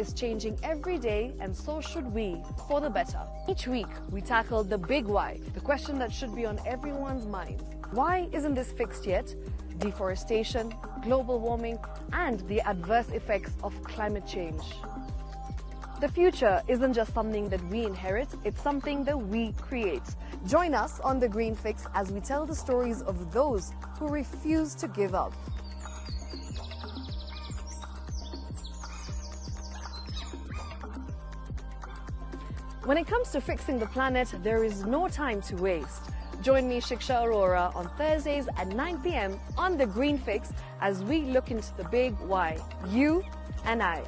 is changing every day, and so should we, for the better. Each week, we tackle the big why, the question that should be on everyone's mind. Why isn't this fixed yet? Deforestation, global warming, and the adverse effects of climate change. The future isn't just something that we inherit, it's something that we create. Join us on The Green Fix as we tell the stories of those who refuse to give up. When it comes to fixing the planet, there is no time to waste. Join me, Shiksha Arora, on Thursdays at 9 p.m. on The Green Fix as we look into the big why, you and I.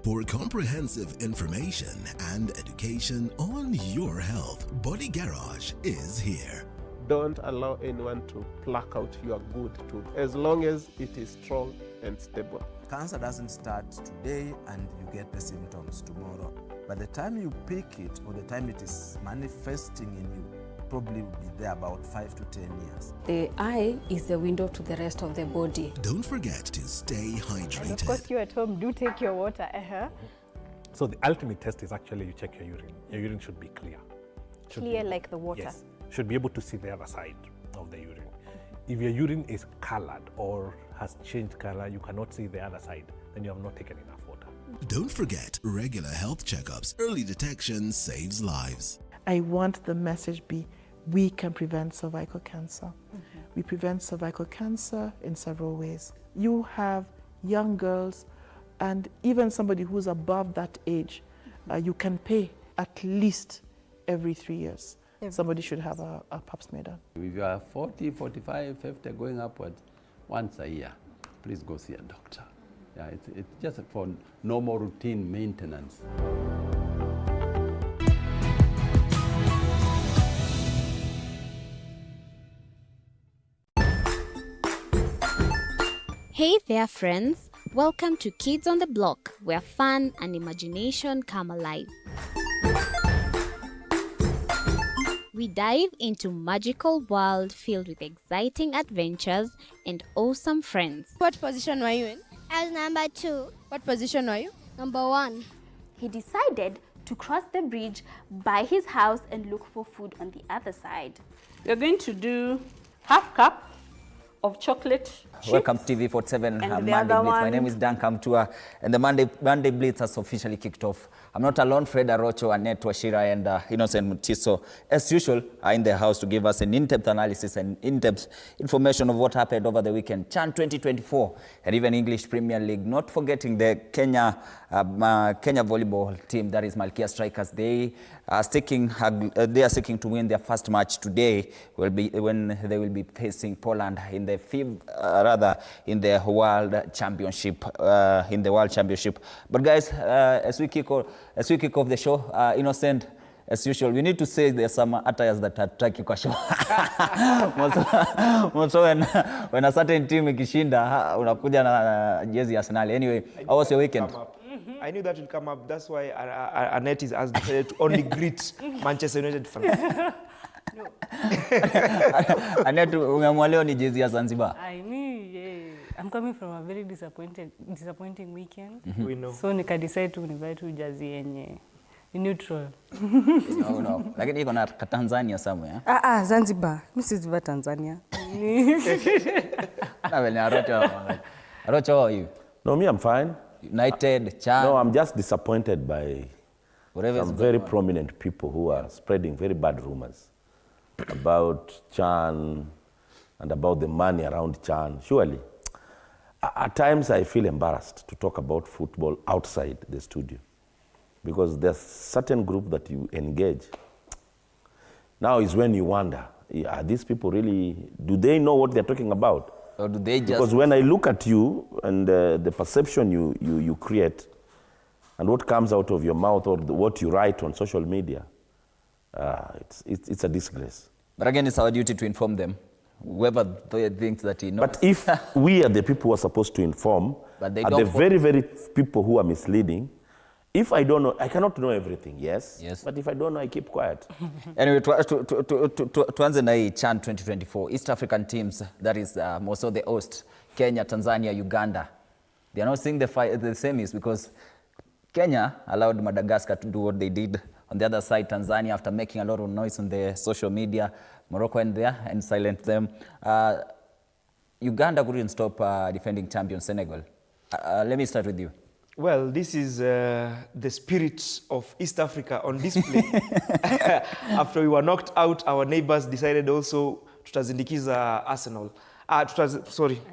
For comprehensive information and education on your health, Body Garage is here. Don't allow anyone to pluck out your good tooth as long as it is strong and stable. Cancer doesn't start today and you get the symptoms tomorrow. By the time you pick it or the time it is manifesting in you, probably will be there about 5 to 10 years. The eye is the window to the rest of the body. Don't forget to stay hydrated. And of course, you at home do take your water. So the ultimate test is actually you check your urine. Your urine should be clear. Clear like the water? Yes. Should be able to see the other side of the urine. If your urine is colored or has changed color, you cannot see the other side, then you have not taken enough water. Don't forget regular health checkups. Early detection saves lives. I want the message be, we can prevent cervical cancer. We prevent cervical cancer in several ways. You have young girls and even somebody who's above that age, you can pay at least every 3 years. Somebody should have a pap smear done. If you are 40, 45, 50, going upwards, once a year, please go see a doctor. Yeah, it's just for normal routine maintenance. Hey there, friends. Welcome to Kids on the Block, where fun and imagination come alive. We dive into magical world filled with exciting adventures and awesome friends. What position were you in? I was number 2. What position were you? Number 1. He decided to cross the bridge by his house and look for food on the other side. We're going to do half cup of chocolate chips. Welcome to TV47 Monday Blitz. My name is Dan Kamtua, and the Monday Blitz has officially kicked off. I'm not alone. Fred Arocho, Annette Washira, and Innocent Mutiso, as usual, are in the house to give us an in-depth analysis and in-depth information of what happened over the weekend. CHAN 2024 and even English Premier League. Not forgetting the Kenya volleyball team, that is Malkia Strikers. They are seeking to win their first match today. When they will be facing Poland in the World Championship. But guys, as we kick off the show, Innocent, as usual, we need to say there's some attires that attract you kwa show. Also when a certain team ikishinda, unakuja na jezi ya Arsenal. Anyway, how was your weekend? I knew that would come up. That's why Annette is asked to only greet Manchester United fans. Annette, umemwaleo ni jezi ya Zanzibar. I mean, yeah. I'm coming from a very disappointing weekend. We know. So nika decide to invite you jezi yenye neutral. No. Lakini iko na Tanzania somewhere. Zanzibar. Mimi Tanzania. Arocho, how are you? No, me, I'm fine. United, CHAN. No, I'm just disappointed by some very prominent people who are spreading very bad rumors about CHAN and about the money around CHAN. Surely, at times I feel embarrassed to talk about football outside the studio because there's certain group that you engage. Now is when you wonder, are these people really, do they know what they're talking about? Or do they just... Because when I look at you and the perception you create and what comes out of your mouth or what you write on social media, it's a disgrace. But again, it's our duty to inform them. Whoever thinks that he knows. But if we are the people who are supposed to inform, but they are don't the very, very people who are misleading, If I don't know, I cannot know everything, yes. Yes. But if I don't know, I keep quiet. Anyway, tuanze na hii CHAN 2024, East African teams, that is also the host, Kenya, Tanzania, Uganda. They are not seeing the semis because Kenya allowed Madagascar to do what they did. On the other side, Tanzania, after making a lot of noise on the social media, Morocco went there and silenced them. Uganda couldn't stop defending champion Senegal. Let me start with you. Well, this is the spirit of East Africa on display. After we were knocked out, our neighbors decided also tutazindikiza Arsenal. Tutazindikiza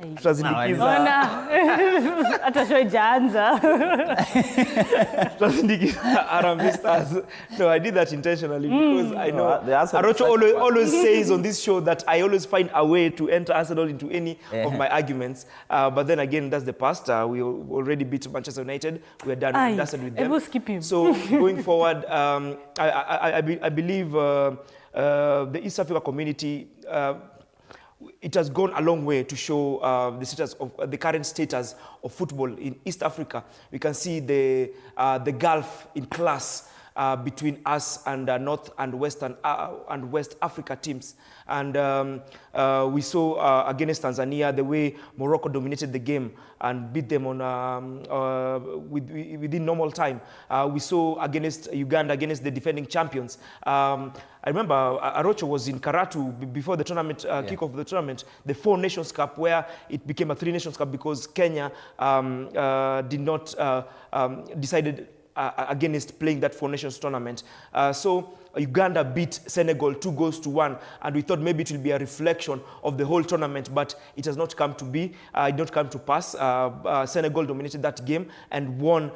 Harambee Stars. No, I did that intentionally because I know Arocho always says on this show that I always find a way to enter Arsenal into any of my arguments. But then again, that's the past. We already beat Manchester United. We are done and dusted with them. Skip him. So going forward, I believe the East Africa community, it has gone a long way to show the current status of football in East Africa. We can see the gulf in class between us and North and Western and West Africa teams. And we saw against Tanzania the way Morocco dominated the game and beat them on within normal time. We saw against Uganda, against the defending champions. I remember Arocho was in Karatu before the tournament, kickoff of the tournament, the 4 Nations Cup, where it became a 3 Nations Cup because Kenya did not decided against playing that 4 Nations tournament. So Uganda beat Senegal 2-1, and we thought maybe it will be a reflection of the whole tournament, but it has not come to be. It did not come to pass. Senegal dominated that game and won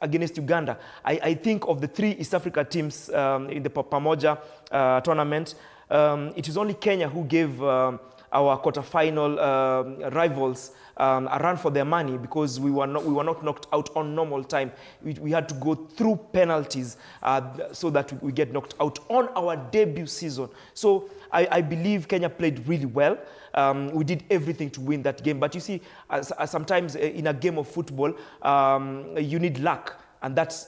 against Uganda. I think of the 3 East Africa teams in the Pamoja tournament, it is only Kenya who gave our quarterfinal rivals a run for their money because we were not knocked out on normal time. We had to go through penalties so that we get knocked out on our debut season. So I believe Kenya played really well. We did everything to win that game. But you see, sometimes in a game of football, you need luck. And that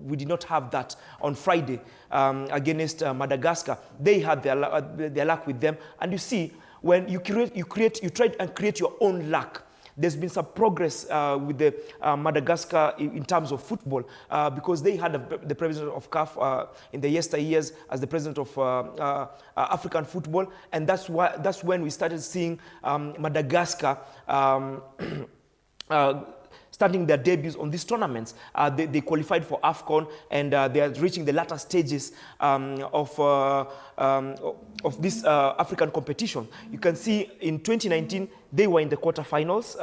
we did not have that on Friday against Madagascar. They had their luck with them. And you see, when you try and create your own luck. There's been some progress with the Madagascar in terms of football because they had the president of CAF in the yesteryears as the president of African football, and that's when we started seeing Madagascar starting their debuts on these tournaments. They qualified for AFCON, and they are reaching the latter stages of this African competition. You can see in 2019, they were in the quarterfinals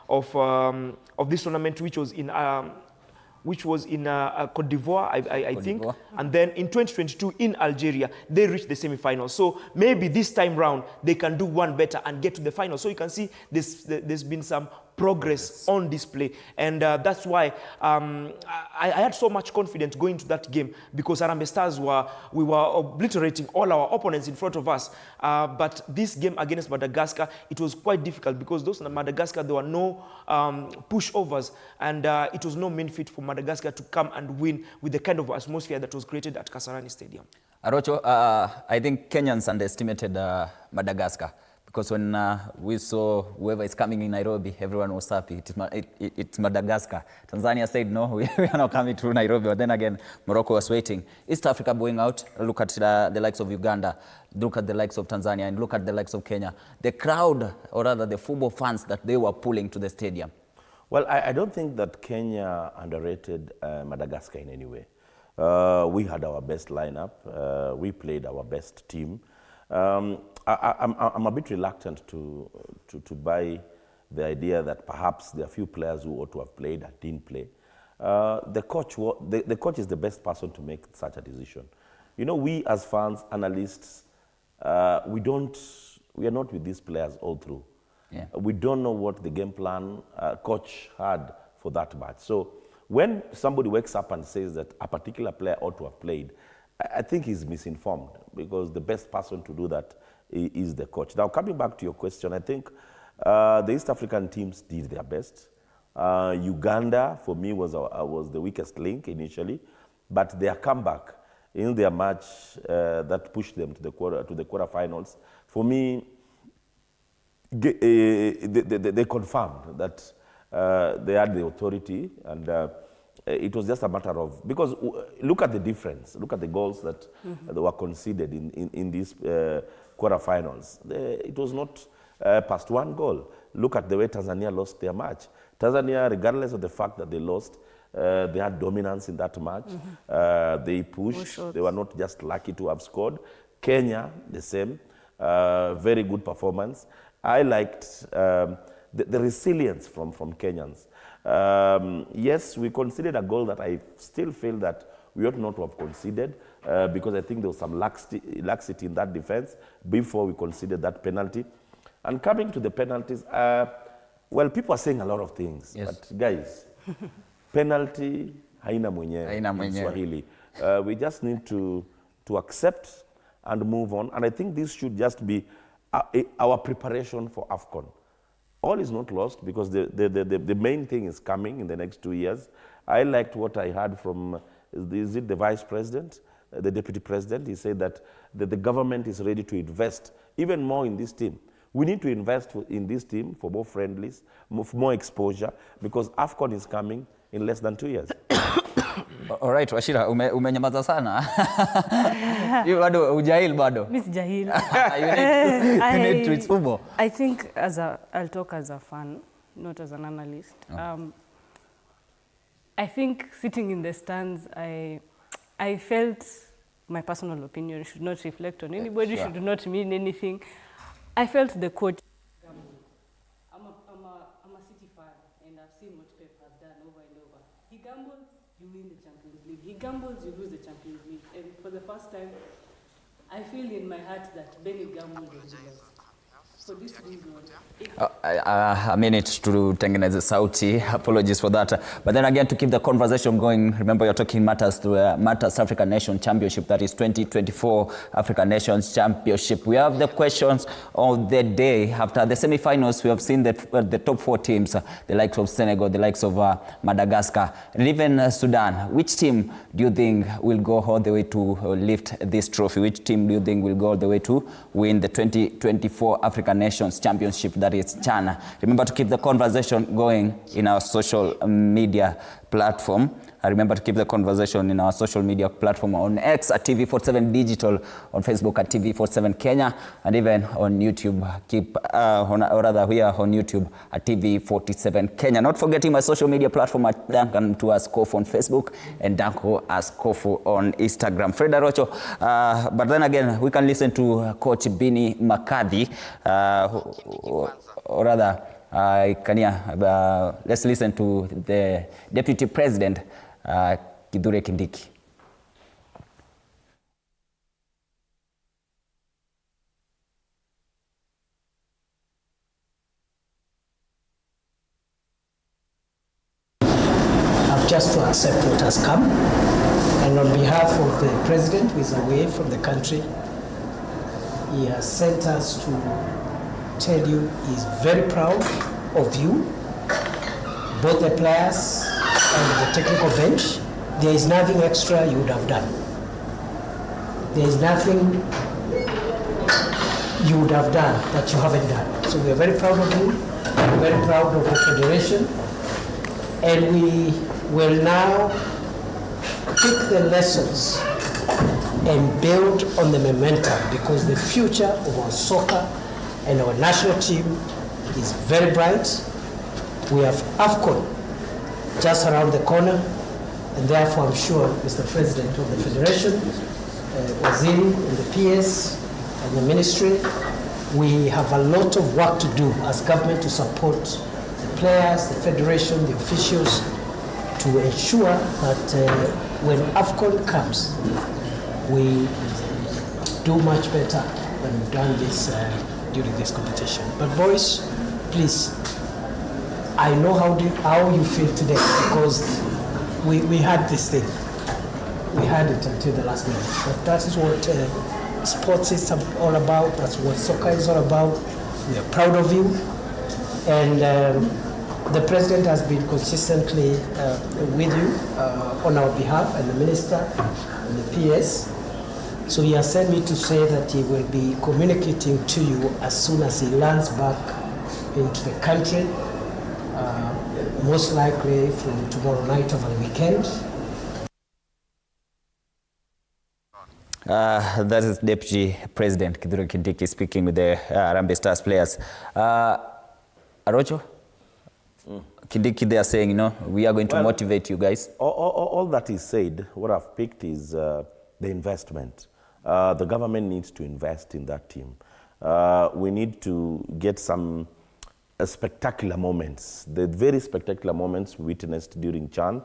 of this tournament, which was in Cote d'Ivoire, I think. And then in 2022 in Algeria, they reached the semifinals. So maybe this time round, they can do one better and get to the final. So you can see there's been some progress on display. And that's why I had so much confidence going into that game because Harambee Stars we were obliterating all our opponents in front of us. But this game against Madagascar, it was quite difficult because those in Madagascar, there were no pushovers, and it was no mean feat for Madagascar to come and win with the kind of atmosphere that was created at Kasarani Stadium. Arocho, I think Kenyans underestimated Madagascar. Because when we saw whoever is coming in Nairobi, everyone was happy. It's Madagascar. Tanzania said, no, we are not coming to Nairobi. But then again, Morocco was waiting. East Africa going out, look at the likes of Uganda, look at the likes of Tanzania, and look at the likes of Kenya. The crowd, or rather the football fans that they were pulling to the stadium. Well, I don't think that Kenya underrated Madagascar in any way. We had our best lineup. We played our best team. I'm a bit reluctant to buy the idea that perhaps there are a few players who ought to have played and didn't play. The coach is the best person to make such a decision. You know, we as fans, analysts, we are not with these players all through. Yeah. We don't know what the game plan coach had for that match. So when somebody wakes up and says that a particular player ought to have played, I think he's misinformed because the best person to do that is the coach. Now, coming back to your question, I think the East African teams did their best. Uganda, for me, was the weakest link initially, but their comeback in their match that pushed them to the quarterfinals, for me, they confirmed that they had the authority, and it was just a matter of, because look at the difference, look at the goals that were conceded in these quarterfinals. It was not past one goal. Look at the way Tanzania lost their match. Tanzania, regardless of the fact that they lost, they had dominance in that match. They pushed. They were not just lucky to have scored. Kenya, the same. Very good performance. I liked the resilience from Kenyans. Yes, we conceded a goal that I still feel that we ought not to have conceded because I think there was some laxity in that defense before we conceded that penalty. And coming to the penalties, well, people are saying a lot of things, but guys, penalty haina mwenyewe in Swahili. We just need to accept and move on. And I think this should just be our preparation for AFCON. All is not lost because the main thing is coming in the next 2 years. I liked what I heard from, is it the vice president, the deputy president? He said that the government is ready to invest even more in this team. We need to invest in this team for more friendlies, for more exposure, because AFCON is coming in less than 2 years. All right, Wachira, umenyamaza sana. You bado ujahil bado. Miss Jahil. You need to itumo. I think I'll talk as a fan, not as an analyst. Oh. I think sitting in the stands, I felt my personal opinion should not reflect on anybody, should not mean anything. I felt the coach. I'm a City fan, and I've seen what Pep has done over and over. He gambles, you win the Champions League. He gambles, you lose the Champions League. And for the first time, I feel in my heart that Benny gambled and he lost. For this reason, a minute to tengeneze sauti. Apologies for that. But then again, to keep the conversation going, remember you're talking matters to Matters African Nation Championship. That is 2024 African Nations Championship. We have the questions of the day. After the semi-finals, we have seen the top 4 teams, the likes of Senegal, the likes of Madagascar, and even Sudan. Which team do you think will go all the way to lift this trophy? Which team do you think will go all the way to win the 2024 African Nations Championship, that is China? Remember to keep the conversation going in our social media platform. Remember to keep the conversation in our social media platform on X at TV47 Digital, on Facebook at TV47 Kenya, and even on YouTube. Or rather, we are on YouTube at TV47 Kenya. Not forgetting my social media platform at Duncan to Askofu on Facebook and Danko Askofu on Instagram. Fred Arocho. But then again, we can listen to Coach Bini Makadhi, or rather, let's listen to the Deputy President, Kithure Kindiki. I've just to accept what has come, and on behalf of the President who is away from the country, he has sent us to tell you he's very proud of you, both the players and the technical bench. There is nothing extra you would have done. There is nothing you would have done that you haven't done. So we are very proud of you, we're very proud of the Federation, and we will now take the lessons and build on the momentum, because the future of our soccer and our national team is very bright. We have AFCON just around the corner, and therefore I'm sure Mr. President of the Federation, Waziri and the PS and the Ministry, we have a lot of work to do as government to support the players, the Federation, the officials, to ensure that when AFCON comes, we do much better than we've done this during this competition. But boys, please, I know how you feel today, because we had this thing. We had it until the last minute. But that is what sports is all about. That's what soccer is all about. We are proud of you. And The President has been consistently with you on our behalf, and the Minister and the PS. So he has sent me to say that he will be communicating to you as soon as he lands back into the country, most likely from tomorrow night over the weekend. That is Deputy President Kithure Kindiki speaking with the Harambee Stars players. Arocho? Kindiki, they are saying, you know, we are going to motivate you guys. All that is said, what I've picked is the investment. The government needs to invest in that team. We need to get some spectacular moments. The very spectacular moments we witnessed during CHAN,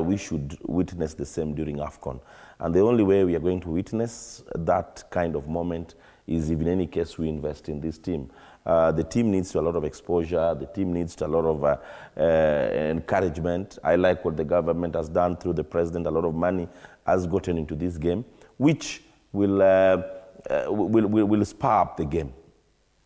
we should witness the same during AFCON. And the only way we are going to witness that kind of moment is if in any case we invest in this team. The team needs a lot of exposure, the team needs a lot of encouragement. I like what the government has done through the president. A lot of money has gotten into this game, which will spur up the game.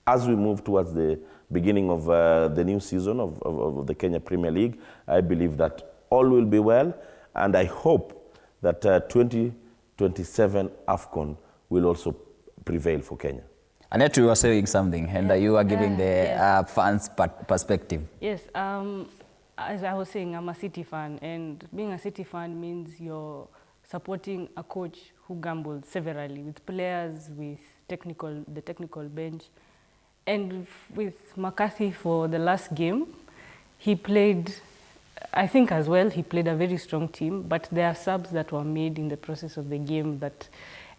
As we move towards the beginning of the new season of the Kenya Premier League, I believe that all will be well, and I hope that 2027 AFCON will also prevail for Kenya. Annette, you were saying something, and you are giving the fans' perspective. Yes, as I was saying, I'm a City fan, and being a City fan means you're supporting a coach who gambled severally with players, with the technical bench. And with McCarthy for the last game, he played, I think as well, he played a very strong team, but there are subs that were made in the process of the game that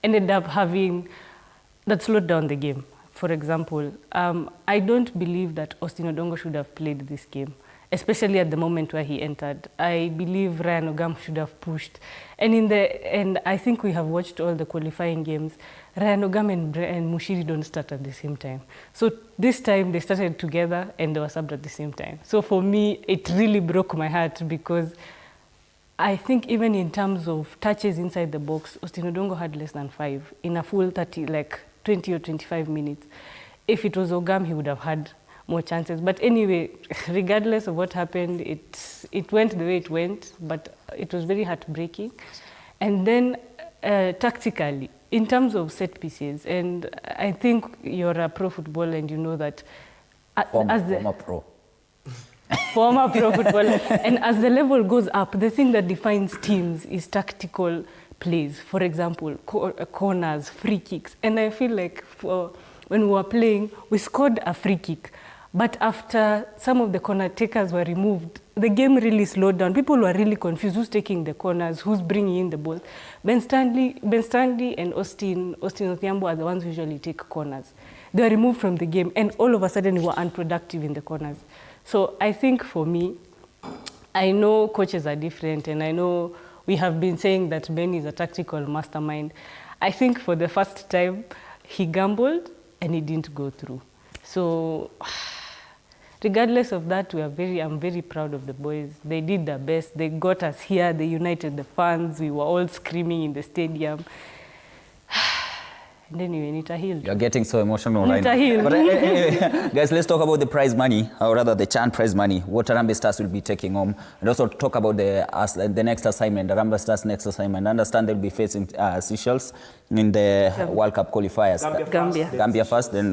ended up that slowed down the game. For example, I don't believe that Austin Odongo should have played this game, especially at the moment where he entered. I believe Ryan Ogam should have pushed. And I think we have watched all the qualifying games. Ryan Ogam and Mushiri don't start at the same time. So this time they started together and they were subbed at the same time. So for me, it really broke my heart because I think even in terms of touches inside the box, Austin Odongo had less than 5 in a full 20 or 25 minutes. If it was Ogam, he would have had more chances. But anyway, regardless of what happened, it went the way it went, but it was very heartbreaking. And then tactically, in terms of set pieces, and I think you're a pro footballer and you know that Former pro. Former pro footballer. And as the level goes up, the thing that defines teams is tactical plays. For example, corners, free kicks. And I feel like when we were playing, we scored a free kick. But after some of the corner takers were removed, the game really slowed down. People were really confused. Who's taking the corners? Who's bringing in the ball? Ben Stanley and Austin Othiambo are the ones who usually take corners. They were removed from the game, and all of a sudden we were unproductive in the corners. So I think for me, I know coaches are different, and I know we have been saying that Ben is a tactical mastermind. I think for the first time, he gambled and he didn't go through. So regardless of that, I'm very proud of the boys. They did their best. They got us here. They united the fans. We were all screaming in the stadium. And anyway, Nita healed. You're getting so emotional right now. Nita healed. But anyway, guys, let's talk about the prize money, or rather the CHAN prize money, what Harambee Stars will be taking home, and also talk about the next assignment, the Harambee Stars' next assignment. I understand they'll be facing Seychelles in the World Cup qualifiers. Gambia first, then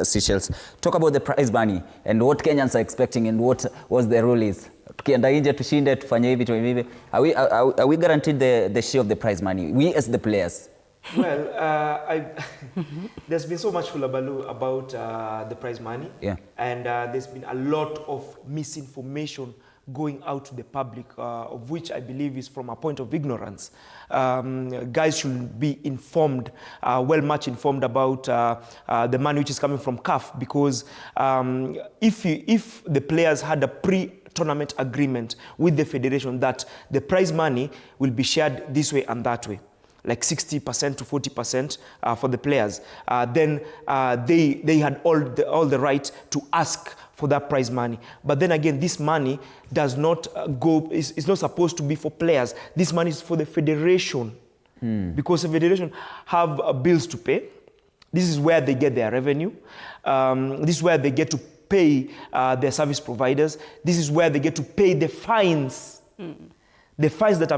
Seychelles. Talk about the prize money and what Kenyans are expecting and what the rule is. Tukienda nje tushinde tufanye hivi hivi. Are we guaranteed the share of the prize money? We as the players. Well, there's been so much hullabaloo about the prize money, and there's been a lot of misinformation going out to the public, of which I believe is from a point of ignorance. Guys should be informed, much informed about the money which is coming from CAF, because if the players had a pre-tournament agreement with the federation that the prize money will be shared this way and that way, like 60% to 40% for the players, then they had all the right to ask for that prize money. But then again, this money does not it's not supposed to be for players. This money is for the federation, because the federation have bills to pay. This is where they get their revenue. This is where they get to pay their service providers. This is where they get to pay the fines. The fines that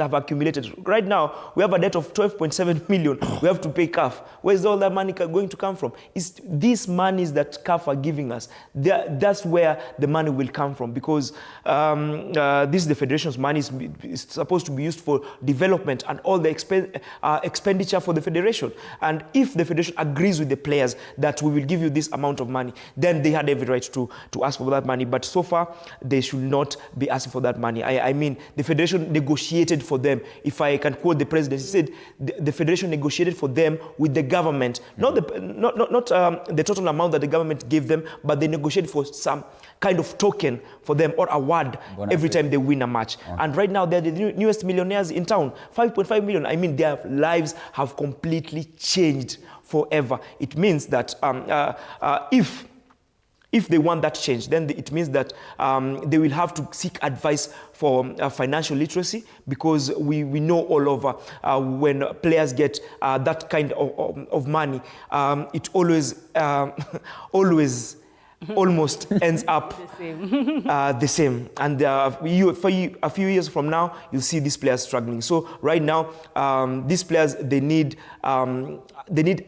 have accumulated. Right now, we have a debt of 12.7 million. We have to pay CAF. Where's all that money going to come from? It's these monies that CAF are giving us. That's where the money will come from, because this is the federation's money. Is supposed to be used for development and all the expenditure for the federation. And if the federation agrees with the players that we will give you this amount of money, then they had every right to ask for that money. But so far, they should not be asking for that money. I mean, the federation negotiated for them. If I can quote the president, he said the federation negotiated for them with the government, not the total amount that the government gave them, but they negotiated for some kind of token for them or award every time they win a match. And right now, they're the newest millionaires in town, 5.5 million. I mean, their lives have completely changed forever. It means that if they want that change, then it means that they will have to seek advice for financial literacy, because we know all over when players get that kind of money, it always almost ends up the same. And a few years from now, you'll see these players struggling. So right now, these players, they need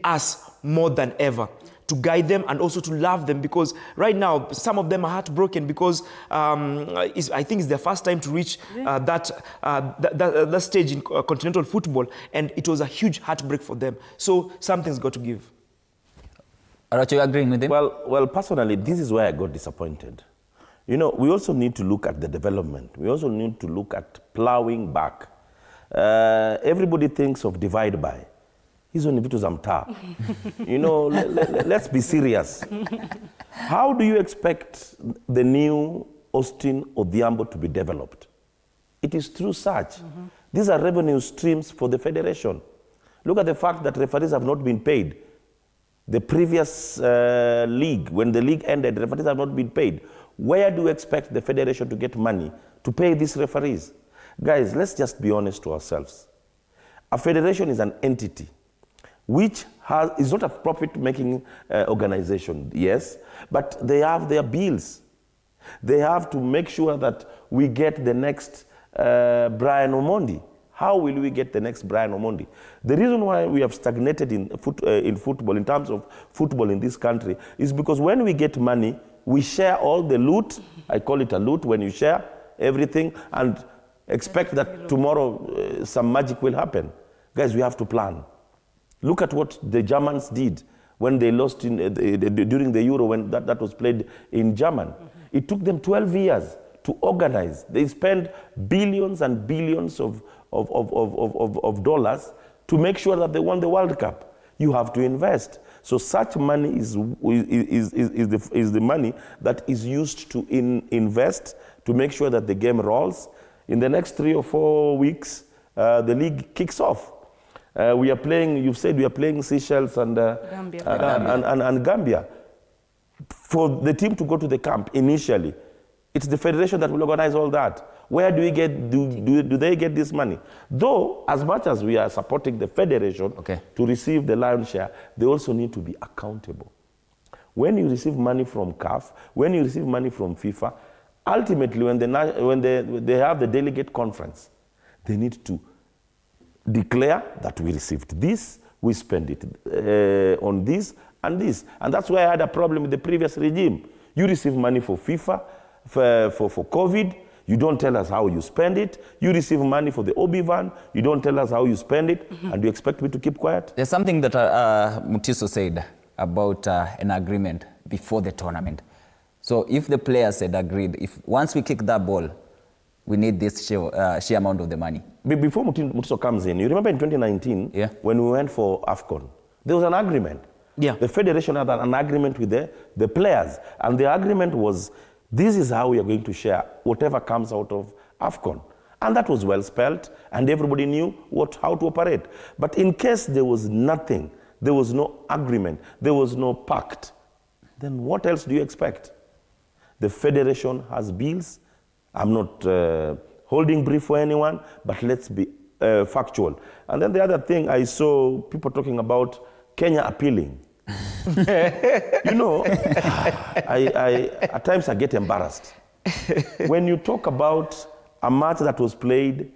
us more than ever to guide them and also to love them, because right now some of them are heartbroken because I think it's their first time to reach that stage in continental football, and it was a huge heartbreak for them. So something's got to give. Are you agreeing with him? Well, personally, this is where I got disappointed. You know, we also need to look at the development. We also need to look at plowing back. Everybody thinks of divide by. Hizo ni vitu za mtaa. You know, let's be serious. How do you expect the new Austin Odhiambo to be developed? It is through such. These are revenue streams for the federation. Look at the fact that referees have not been paid. The previous league, when the league ended, referees have not been paid. Where do you expect the federation to get money to pay these referees? Guys, let's just be honest to ourselves. A federation is an entity which is not a profit-making organization, yes, but they have their bills. They have to make sure that we get the next Brian Omondi. How will we get the next Brian Omondi? The reason why we have stagnated in football, in terms of football in this country, is because when we get money, we share all the loot. I call it a loot when you share everything and expect that tomorrow some magic will happen. Guys, we have to plan. Look at what the Germans did when they lost during the Euro, when that was played in Germany. It took them 12 years to organize. They spent billions and billions of dollars to make sure that they won the World Cup. You have to invest. So such money is the money that is used to invest to make sure that the game rolls. In the next 3 or 4 weeks, the league kicks off. We are playing, you've said we are playing Seychelles and Gambia. For the team to go to the camp initially, it's the federation that will organize all that. Where do we get, do they get this money? Though, as much as we are supporting the federation to receive the lion's share, they also need to be accountable. When you receive money from CAF, when you receive money from FIFA, ultimately when they have the delegate conference, they need to declare that we received this, we spend it on this and this. And that's why I had a problem with the previous regime. You receive money for FIFA, for COVID, you don't tell us how you spend it. You receive money for the OB van, you don't tell us how you spend it, and you expect me to keep quiet? There's something that Mutiso said about an agreement before the tournament. So if the players had agreed, if once we kick that ball, we need this sheer amount of the money. Before Mutiso comes in, you remember in 2019, when we went for AFCON, there was an agreement. The federation had an agreement with the players, and the agreement was, this is how we are going to share whatever comes out of AFCON. And that was well spelled, and everybody knew how to operate. But in case there was nothing, there was no agreement, there was no pact, then what else do you expect? The federation has bills. I'm not holding brief for anyone, but let's be factual. And then the other thing, I saw people talking about Kenya appealing. You know, I at times I get embarrassed. When you talk about a match that was played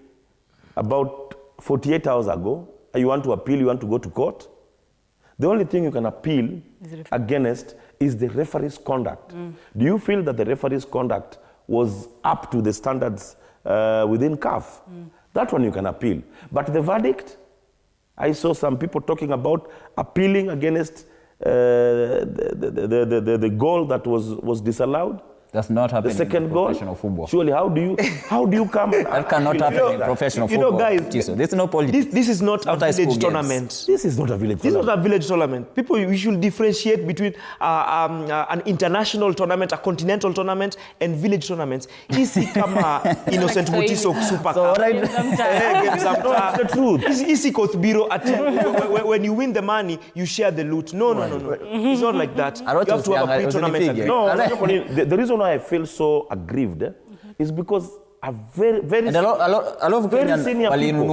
about 48 hours ago, and you want to appeal, you want to go to court, the only thing you can appeal against is the referee's conduct. Do you feel that the referee's conduct was up to the standards within CAF? That one you can appeal. But the verdict, I saw some people talking about appealing against the goal that was disallowed. That's not happening the second in goal. Professional football. Surely, how do you come? That cannot happen in professional football. Guys, this is no politics. This is not a village tournament. This is not a village tournament. This is not a village tournament. People, we should differentiate between an international tournament, a continental tournament, and village tournaments. Isi kama Innocent Mutiso Super Cup. That's the truth. Isi Kothbiro. When you win the money, you share the loot. No. It's not like that. You have to have a pre-tournament. No, the reason why I feel so aggrieved is because a very a lot of very senior people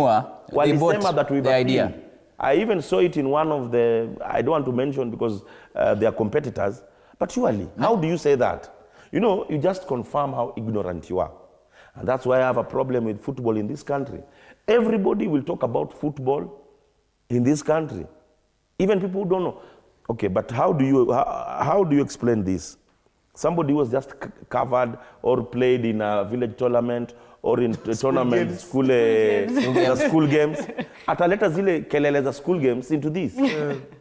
they bought that we've the idea. I even saw it in one of the, I don't want to mention because they are competitors, but surely, how do you say that? You know, you just confirm how ignorant you are. And that's why I have a problem with football in this country. Everybody will talk about football in this country. Even people who don't know. Okay, but how do you explain this? Somebody was just covered or played in a village tournament or in a tournament, school games. Ataleta zile kelele za school games into this.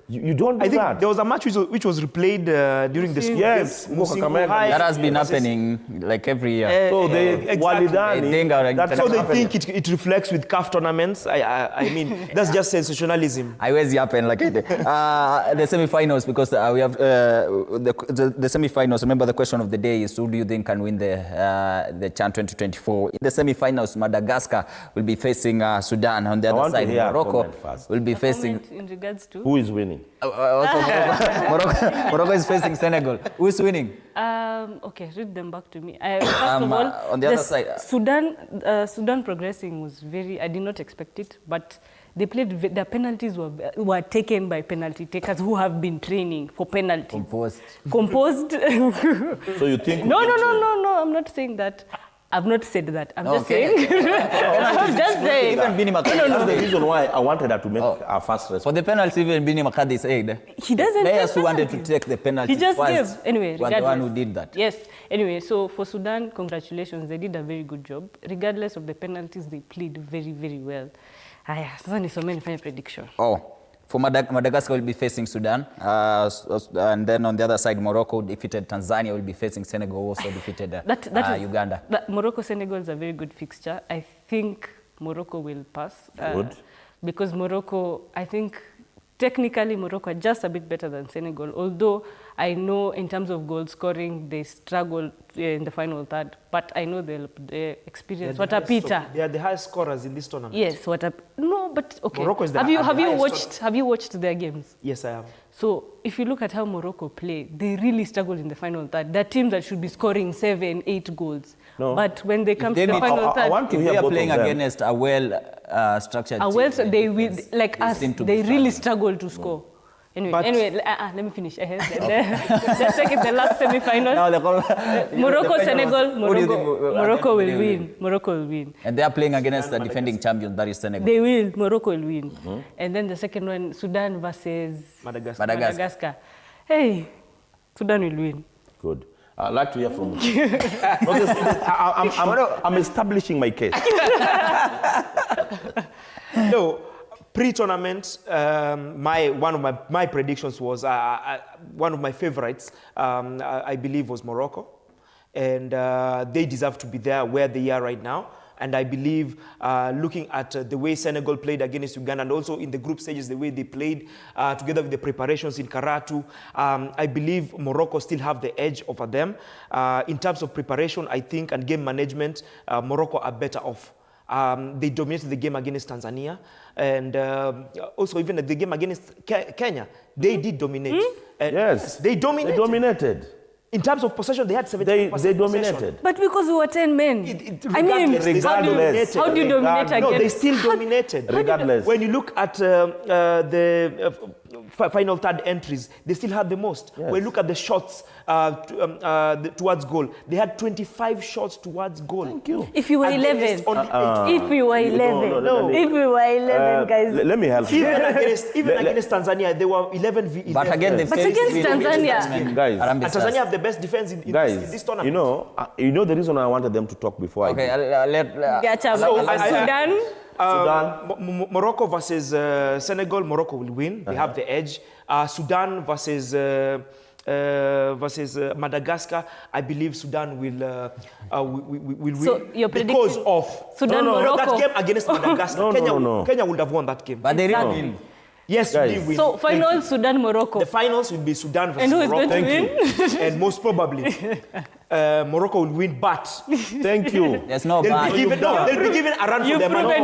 You don't do I think that. there was a match which was replayed during the school games. That has been happening like every year. So they think it reflects with CAF tournaments. I mean, that's just sensationalism. I always happen like the semi-finals, because we have the semi-finals. Remember, the question of the day is who do you think can win the CHAN 2024? In the semi-finals, Madagascar will be facing Sudan. On the other side, Morocco will be facing. In regards to who is winning? Morocco is facing Senegal. Who is winning? Okay, read them back to me. First of all, on the other side, Sudan progressing was very. I did not expect it, but they played. Their penalties were taken by penalty takers who have been training for penalties. Composed. So you think? No. I'm not saying that. I've not said that. I'm just saying. I'm just saying. That's the reason why I wanted her to make our first response. For the penalty, even Bini Makadi said he doesn't. Players who wanted to take the penalty. He just gave. Anyway, was the one who did that. Yes. Anyway, so for Sudan, congratulations. They did a very good job. Regardless of the penalties, they played very, very well. Sasa nisomee nifanye prediction. For Madagascar will be facing Sudan, and then on the other side, Morocco defeated Tanzania, will be facing Senegal, also defeated Uganda. Morocco-Senegal is a very good fixture. I think Morocco will pass. Good. Because Morocco, I think, technically Morocco are just a bit better than Senegal, although I know in terms of goal scoring, they struggled in the final third, but I know the experience. What a Peter. They are the highest scorers in this tournament. Yes, no, but okay. Morocco is have you watched their games? Yes, I have. So if you look at how Morocco play, they really struggle in the final third. They're teams that should be scoring 7, 8 goals. No. But when they come to the final third, I want to hear they are both playing of them. against a well-structured team. they will, like us, they really struggle to score. Anyway, let me finish. Let's take it the last semi-final. Morocco, Senegal, Morocco will win. Morocco will win. And they are playing against the defending champion, that is Senegal. They will. Morocco will win. And then the second one, Sudan versus Madagascar. Hey, Sudan will win. Good. I'd like to hear from you. I'm establishing my case. No. Pre-tournament, one of my predictions was one of my favorites. I believe was Morocco, and they deserve to be there where they are right now. And I believe, looking at the way Senegal played against Uganda, and also in the group stages, the way they played together with the preparations in Karatu, I believe Morocco still have the edge over them. In terms of preparation, I think, and game management, Morocco are better off. They dominated the game against Tanzania, and also even the game against Kenya, they did dominate. Yes, they dominated. In terms of possession, they had 70%. They dominated. But because we were 10 men. How do you dominate again? No, they still dominated. Regardless. When you look at final third entries, they still had the most. Yes. When you look at the shots towards goal, they had 25 shots towards goal. Thank you. If you were 11. Against only 8. If you were 11. If you were 11, guys. Let me help you. Even against Tanzania, they were 11 v 11. But again, they faced against Tanzania. Guys, and Tanzania have the best defense in this tournament. you know the reason I wanted them to talk before Okay, Sudan. Morocco versus Senegal, Morocco will win. They have the edge. Sudan versus Madagascar, I believe Sudan will win. So you're predicting because of Sudan, Morocco. That game against Madagascar. Kenya would have won that game. But they didn't win. Yes, they win. So final Sudan, Morocco. The finals will be Sudan versus And who is Morocco. going to win? And most probably Morocco will win, but thank you. There's no they'll be given a run for their money.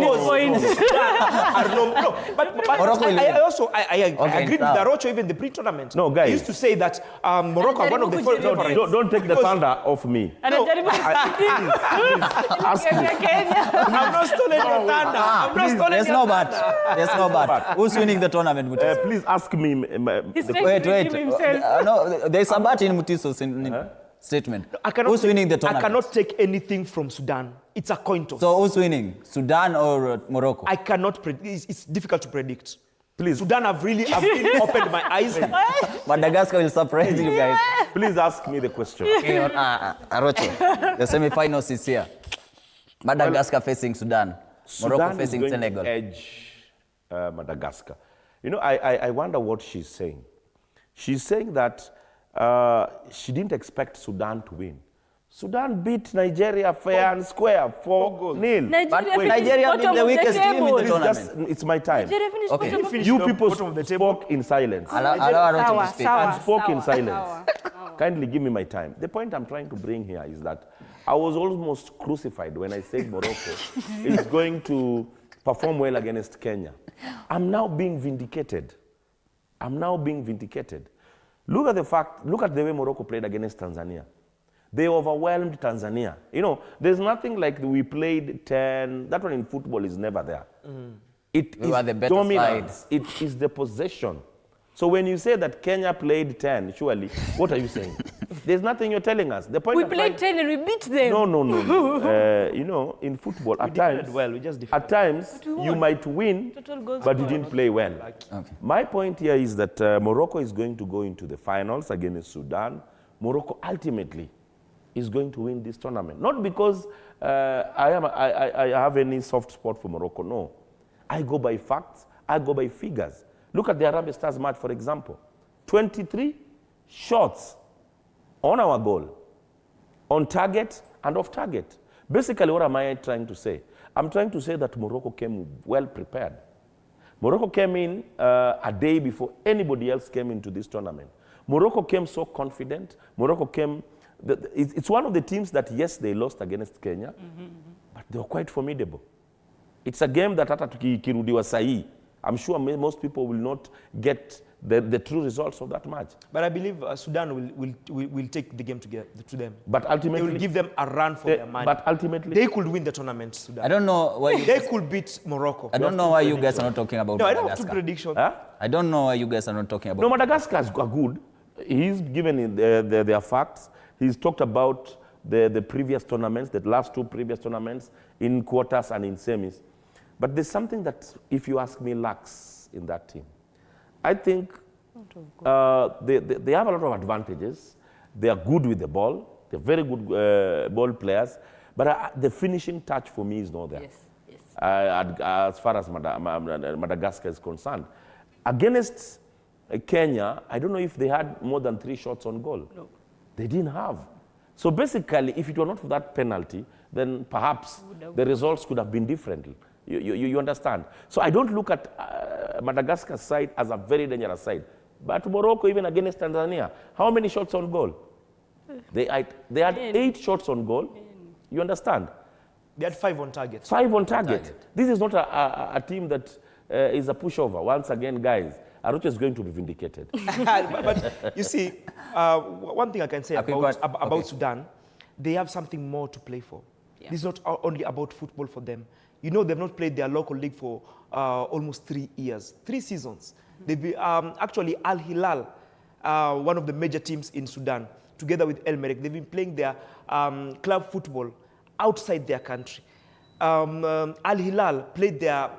But I agreed with Darocho even the pre-tournament. No, guys. He used to say that Morocco are one of the favorites. Don't take the thunder off me. No, Ask me. I'm not stealing your thunder. I'm not stealing There's no but. There's no but. Who's winning the tournament, Mutiso? Please ask me. Wait. No, there's a but in Mutiso's statement. Who's winning the tournament? I cannot take anything from Sudan. It's a coin toss. So who's winning? Sudan or Morocco? I cannot predict. It's difficult to predict. Please. Sudan have really opened my eyes. Madagascar will surprise you guys. Please ask me the question. Okay, Arocho, the semi-finals is here. Madagascar facing Sudan. Morocco facing Senegal. Edge Madagascar. I wonder what she's saying. She's saying that she didn't expect Sudan to win. Sudan beat Nigeria fair and square 4-0. But Nigeria beat the weakest team in the tournament. It's my time. Okay. You people spoke in silence. Allow Arocho to speak. And spoke in silence. Kindly give me my time. The point I'm trying to bring here is that I was almost crucified when I said Morocco is going to perform well against Kenya. I'm now being vindicated. Look at the way Morocco played against Tanzania. They overwhelmed Tanzania. There's nothing like we played 10. That one in football is never there. It is the better dominance. side. It is the possession. So when you say that Kenya played 10, surely, what are you saying? There's nothing you're telling us. The point We played 10 and we beat them. No. In football, at times you might win, but you didn't play well. Okay. My point here is that Morocco is going to go into the finals against Sudan. Morocco ultimately is going to win this tournament. Not because I have any soft spot for Morocco, no. I go by facts, I go by figures. Look at the Harambee Stars match, for example. 23 shots on our goal, on target and off target. Basically, what am I trying to say? I'm trying to say that Morocco came well prepared. Morocco came in a day before anybody else came into this tournament. Morocco came so confident. Morocco came... It's one of the teams that, yes, they lost against Kenya, but they were quite formidable. It's a game that hata tukirudiwa sahi, I'm sure most people will not get the true results of that match. But I believe Sudan will take the game to them. But ultimately... They will give them a run for their money. But ultimately... They could win the tournament, Sudan. I don't know why... They could beat Morocco. I don't know why you guys are not talking about Madagascar. Madagascar. I don't have two predictions. I don't know why you guys are not talking about Madagascar is good. He's given their facts. He's talked about the previous tournaments, the last two previous tournaments, in quarters and in semis. But there's something that, if you ask me, lacks in that team. I think they have a lot of advantages. They are good with the ball. They're very good ball players. But the finishing touch for me is not there. As far as Madagascar is concerned. Against Kenya, I don't know if they had more than 3 shots on goal. No. They didn't have. So basically, if it were not for that penalty, then perhaps the results could have been different. You understand? So I don't look at Madagascar's side as a very dangerous side. But Morocco, even against Tanzania, how many shots on goal? They had 8 shots on goal. You understand? They had 5 on target. 5 on target. This is not a team that is a pushover. Once again, guys, Arocho is going to be vindicated. But you see, one thing I can say about Sudan, they have something more to play for. Yeah. This is not only about football for them. They've not played their local league for almost 3 years, 3 seasons. Actually, Al Hilal, one of the major teams in Sudan, together with El Merreikh, they've been playing their club football outside their country. Al Hilal played their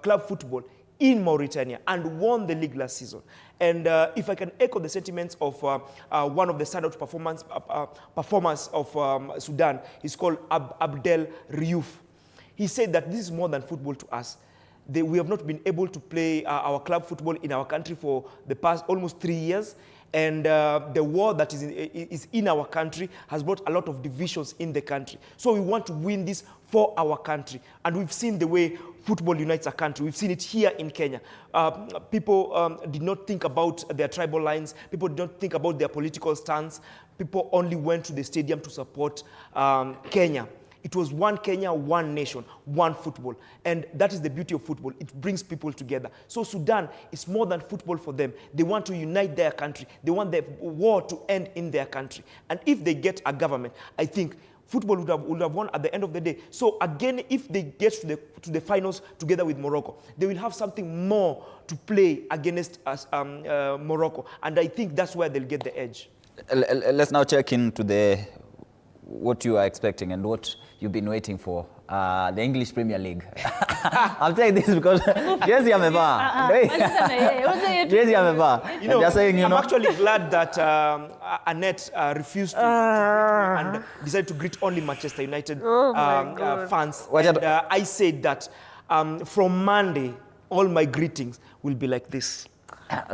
club football in Mauritania and won the league last season. And if I can echo the sentiments of one of the standout performers of Sudan, he's called Abdel Riouf. He said that this is more than football to us. We have not been able to play our club football in our country for the past almost 3 years. And the war that is in our country has brought a lot of divisions in the country. So we want to win this for our country. And we've seen the way football unites a country. We've seen it here in Kenya. People did not think about their tribal lines. People did not think about their political stance. People only went to the stadium to support Kenya. It was one Kenya, one nation, one football. And that is the beauty of football. It brings people together. So Sudan is more than football for them. They want to unite their country. They want the war to end in their country. And if they get a government, I think football would have won at the end of the day. So again, if they get to the finals together with Morocco, they will have something more to play against Morocco. And I think that's where they'll get the edge. Let's now check into what you are expecting and what you've been waiting for, the English Premier League. I'm saying this because Jesse Ameba. Jesse Ameba. You know, I'm actually glad that Annette refused to and decided to greet only Manchester United fans. And I said that from Monday, all my greetings will be like this.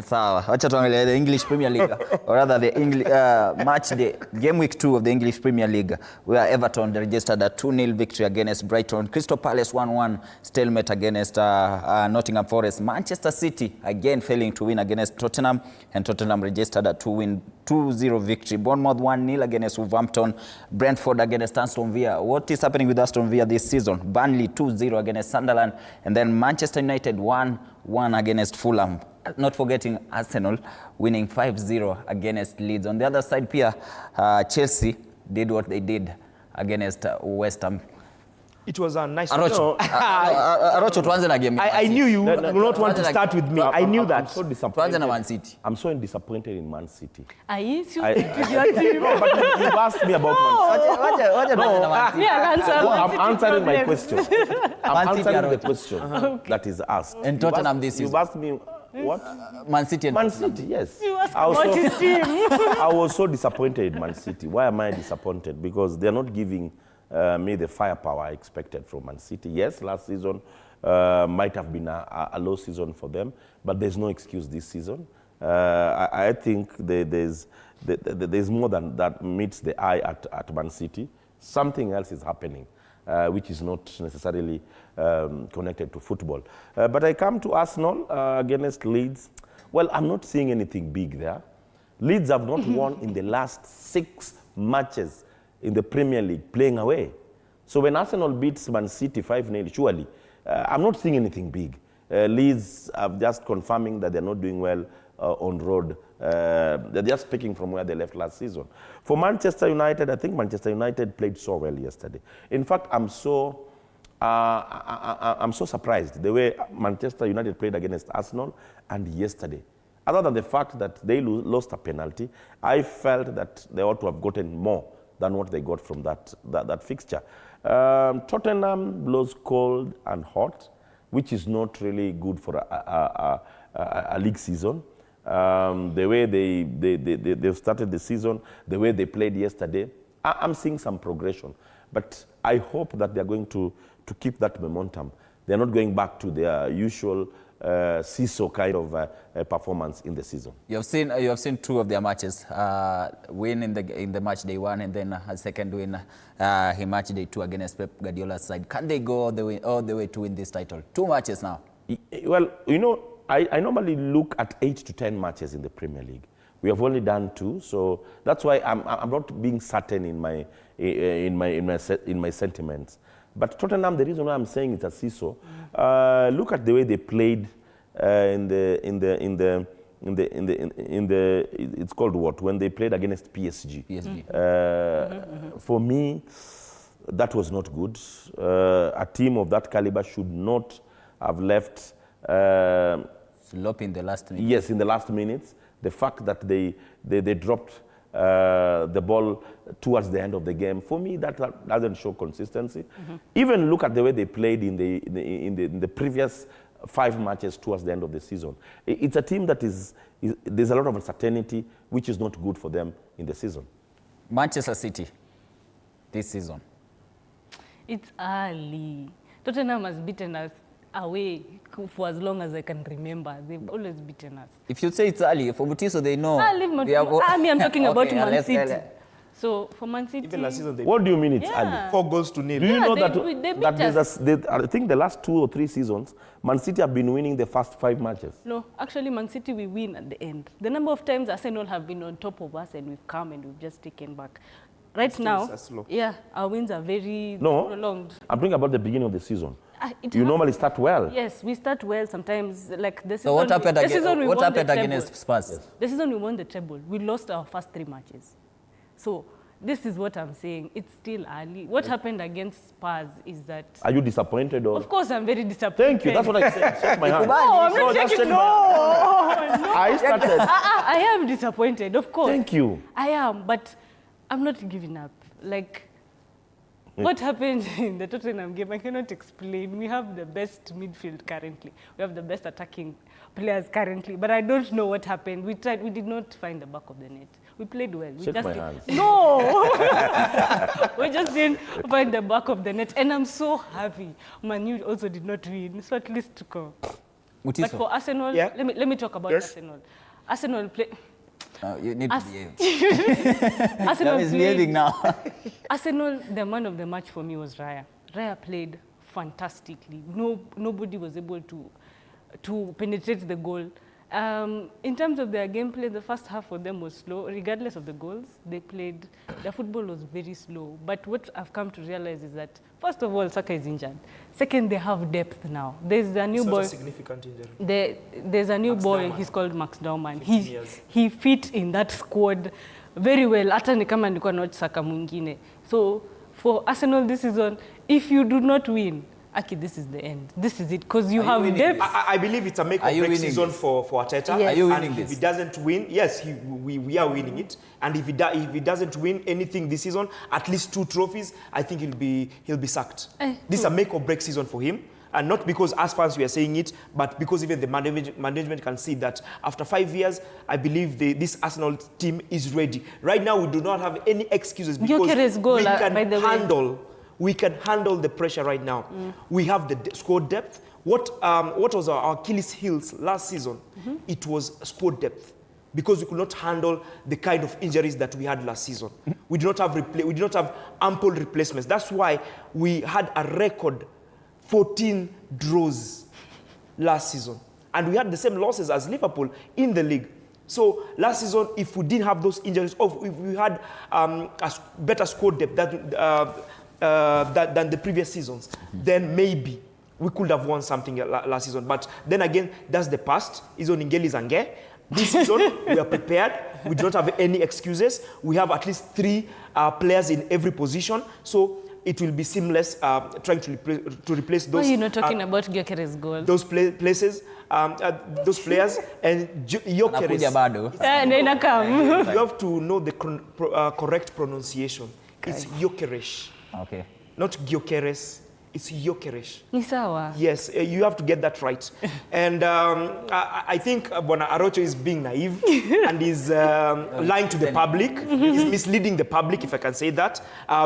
Sawa, wacha tuangalie the English Premier League, or rather the English match day, game week 2 of the English Premier League, where Everton registered a 2-0 victory against Brighton. Crystal Palace 1-1 stalemate against Nottingham Forest. Manchester City again failing to win against Tottenham, and Tottenham registered a 2-0 victory. Bournemouth 1-0 against Wolverhampton. Brentford against Aston Villa. What is happening with Aston Villa this season? Burnley 2-0 against Sunderland, and then Manchester United 1-1 against Fulham. Not forgetting Arsenal winning 5-0 against Leeds. On the other side, Pia, Chelsea did what they did against West Ham. It was a nice... Arocho, tuanze na game. I knew you would not want to start with me. I knew that. I'm so disappointed. Tuanze na Man City. I'm so disappointed in Man City. But you asked me about Man City. I'm answering my question. I'm answering the question that is asked. And Tottenham this season. You've asked me what? Man City. Man City, yes. I was so disappointed in Man City. Why am I disappointed? Because they're not giving me the firepower I expected from Man City. Yes, last season might have been a low season for them, but there's no excuse this season. I think there's more than that meets the eye at Man City. Something else is happening, which is not necessarily connected to football. But I come to Arsenal against Leeds. Well, I'm not seeing anything big there. Leeds have not won in the last 6 matches in the Premier League, playing away. So when Arsenal beats Man City 5-0, surely, I'm not seeing anything big. Leeds are just confirming that they're not doing well on road. They're just picking from where they left last season. For Manchester United, I think Manchester United played so well yesterday. In fact, I'm so surprised the way Manchester United played against Arsenal and yesterday. Other than the fact that they lost a penalty, I felt that they ought to have gotten more than what they got from that fixture. Tottenham blows cold and hot, which is not really good for a league season. The way they've started the season, the way they played yesterday, I'm seeing some progression. But I hope that they're going to keep that momentum. They're not going back to their usual seesaw kind of performance in the season. You have seen 2 of their matches, win in the match day 1, and then a second win in match day 2 against Pep Guardiola's side. Can they go all the way to win this title? 2 matches now. Well, you know, I normally look at 8 to 10 matches in the Premier League. We have only done 2, so that's why I'm not being certain in my sentiments. But Tottenham, the reason why I'm saying it's a seesaw, look at the way they played it's called what? When they played against PSG. For me, that was not good. A team of that caliber should not have left Slop in the last minute. Yes, in the last minutes. The fact that they dropped the ball towards the end of the game, for me, that doesn't show consistency. Even look at the way they played in the previous 5 matches towards the end of the season. It's a team that there's a lot of uncertainty, which is not good for them in the season. Manchester City, this season. It's early. Tottenham has beaten us away for as long as I can remember. They've always beaten us. If you say it's early, for Mutiso, they know. I'm talking about Okay, Man let's- City. So for Man City, Even last season, What do you mean it's early? 4 goals to nil. Do you know they that beat there's I think the last 2 or 3 seasons, Man City have been winning the first 5 matches? no, actually Man City we win at the end. The number of times Arsenal have been on top of us and we've come and we've just taken back. Right now, yeah, our wins are very prolonged. I'm talking about the beginning of the season. It You normally start well. Yes, we start well sometimes. Like this. So what happened against Spurs? The season we won the treble. We lost our first 3 matches. So this is what I'm saying. It's still early. What happened against Spurs is that. Are you disappointed? Or? Of course, I'm very disappointed. Thank you. That's what I said. Shake my hand. No, I'm not just shaking. shake my hand. No. I started. I am disappointed, of course. Thank you. I am, but I'm not giving up. Like, what happened in the Tottenham game, I cannot explain. We have the best midfield currently. We have the best attacking players currently, but I don't know what happened. We tried, we did not find the back of the net. We played well. We Shake just my did- hands. No! We just didn't find the back of the net. And I'm so happy. Man U also did not win, so at least to go. But for Arsenal, let me talk about Arsenal. Arsenal play. You need to behave. Arsenal You're misbehaving now. Arsenal, the man of the match for me was Raya. Raya played fantastically. Nobody was able to penetrate the goal. In terms of their gameplay, the first half for them was slow. Regardless of the goals they played, their football was very slow. But what I've come to realize is that, first of all, Saka is injured. Second, they have depth now. There's a new boy. It's not a significant injury. There's a new boy. He's called Max Daumann. He fit in that squad very well. Hata ni kama nilikuwa na Saka mwingine. So for Arsenal this season, if you do not win, Aki, this is the end. This is it, because you have depth. I believe it's a make or break season for Arteta. Yes. Are you winning this? If he doesn't win, yes, we are winning it. And if he doesn't win anything this season, at least 2 trophies, I think he'll be sacked. This is a make or break season for him. And not because as fans we are saying it, but because even the management can see that after 5 years, I believe this Arsenal team is ready. Right now, we do not have any excuses because we can handle the pressure right now. We have the squad depth. What was our Achilles heels last season? It was squad depth, because we could not handle the kind of injuries that we had last season. We did not have ample replacements. That's why we had a record 14 draws last season, and we had the same losses as Liverpool in the league. So last season, if we didn't have those injuries, or if we had a better squad depth than the previous seasons, then maybe we could have won something last season. But then again, that's the past. Izo Ningeli Zange. This season, we are prepared. We do not have any excuses. We have at least 3 players in every position. So it will be seamless trying to replace those. Why are you not talking about Gyökeres' goal? Those places, those players, and Gyökeres. You have to know the correct pronunciation. It's Gyökeres. Okay. Not Gyökeres. It's Gyökeres. Ni sawa. Yes, you have to get that right. And I think Bwana Arocho is being naive and is lying to the public. He's misleading the public, if I can say that,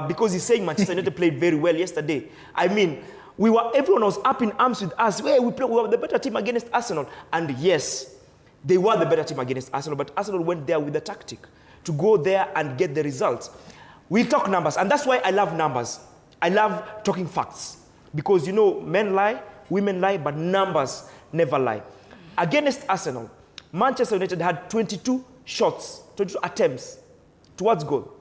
because he's saying Manchester United played very well yesterday. I mean, everyone was up in arms with us. We were the better team against Arsenal. And yes, they were the better team against Arsenal, but Arsenal went there with a tactic to go there and get the results. We talk numbers, and that's why I love numbers. I love talking facts, because, you know, men lie, women lie, but numbers never lie. Against Arsenal, Manchester United had 22 shots, 22 attempts towards goal,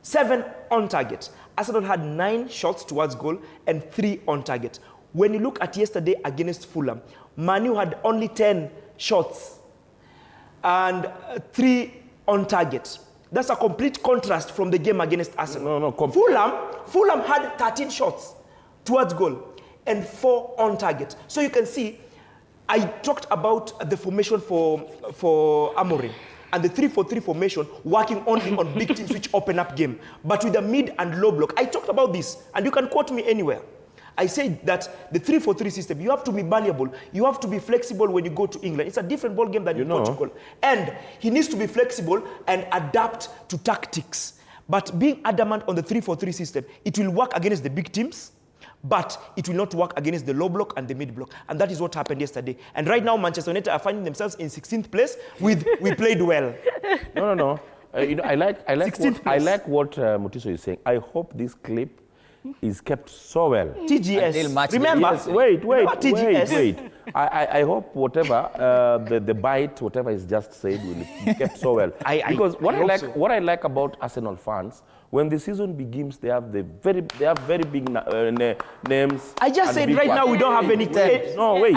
7 on target. Arsenal had 9 shots towards goal and 3 on target. When you look at yesterday against Fulham, Man U had only 10 shots and 3 on target. That's a complete contrast from the game against Arsenal. Fulham had 13 shots towards goal and 4 on target. So you can see I talked about the formation for Amorim and the 3-4-3 formation working only on big teams which open up game. But with the mid and low block, I talked about this, and you can quote me anywhere. I said that the 3-4-3 system, you have to be malleable. You have to be flexible when you go to England. It's a different ball game than in Portugal. And he needs to be flexible and adapt to tactics. But being adamant on the 3-4-3 system, it will work against the big teams, but it will not work against the low block and the mid block. And that is what happened yesterday. And right now, Manchester United are finding themselves in 16th place with we played well. No. You know, I like what Mutiso is saying. I hope this clip is kept so well. TGS. Remember? Yes, wait. I hope whatever the bite, whatever is just said, will be kept so well. Because what I like about Arsenal fans, when the season begins, they have very big names. I just said right now we don't have any time. No, wait.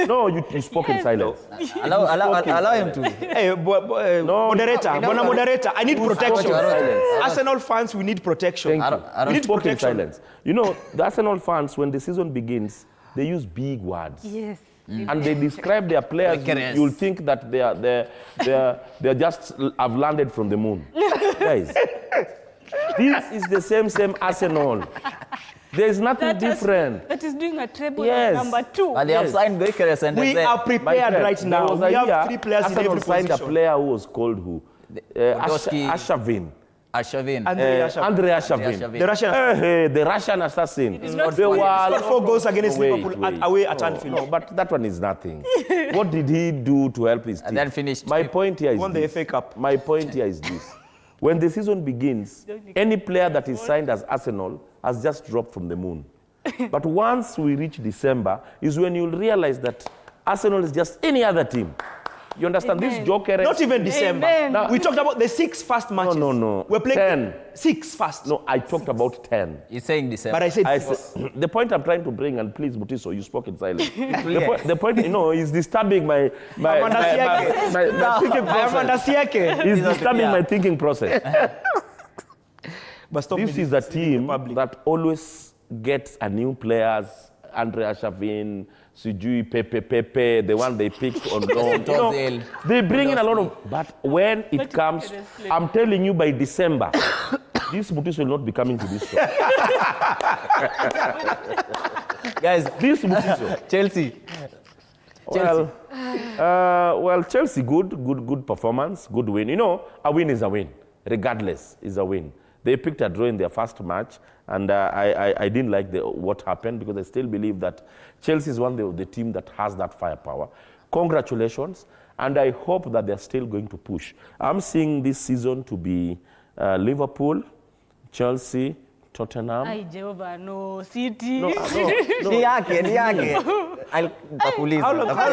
No, you spoke in silence. Allow him to. Hey, moderator, I need protection. Arsenal fans, we need protection. We need protection. Silence. You know, the Arsenal fans, when the season begins, they use big words. Yes. And they describe their players. You'll think that they just have landed from the moon. Guys, this is the same Arsenal. There is nothing different. That is doing a treble number 2. And they have signed Goikeres and we are prepared right now. We have 3 players in every signed position. a player who was called who? Arshavin. Andrei Arshavin. The Russian assassin. It's not 4 goals against Liverpool away at Anfield. No, but that one is nothing. What did he do to help his team? And then finished. My point here is won the FA Cup. My point here is this. When the season begins, any player that is signed as Arsenal has just dropped from the moon. But once we reach December is when you'll realize that Arsenal is just any other team. You understand? Amen. This Joker... Not even December. Now, we talked about the 6 first matches. No. We're playing 10. 6 first. No, I talked about 10. He's saying December. But I said 6. The point I'm trying to bring, and please, Mutiso, you spoke in silence. The point, is disturbing my thinking process. It's disturbing my thinking process. But this is a team that always gets a new players, Andrei Arshavin, Sijui, Pepe, the one they picked on loan. They bring in a lot of... But when it comes, I'm telling you by December, this Mutiso will not be coming to this show. Guys, this Mutiso. Chelsea. Well, Chelsea, good performance, good win. You know, a win is a win. Regardless, is a win. They picked a draw in their first match, and I didn't like what happened because I still believe that Chelsea is one of the team that has that firepower. Congratulations, and I hope that they're still going to push. I'm seeing this season to be Liverpool, Chelsea, Tottenham. Ay, Jehovah, no, City. No. How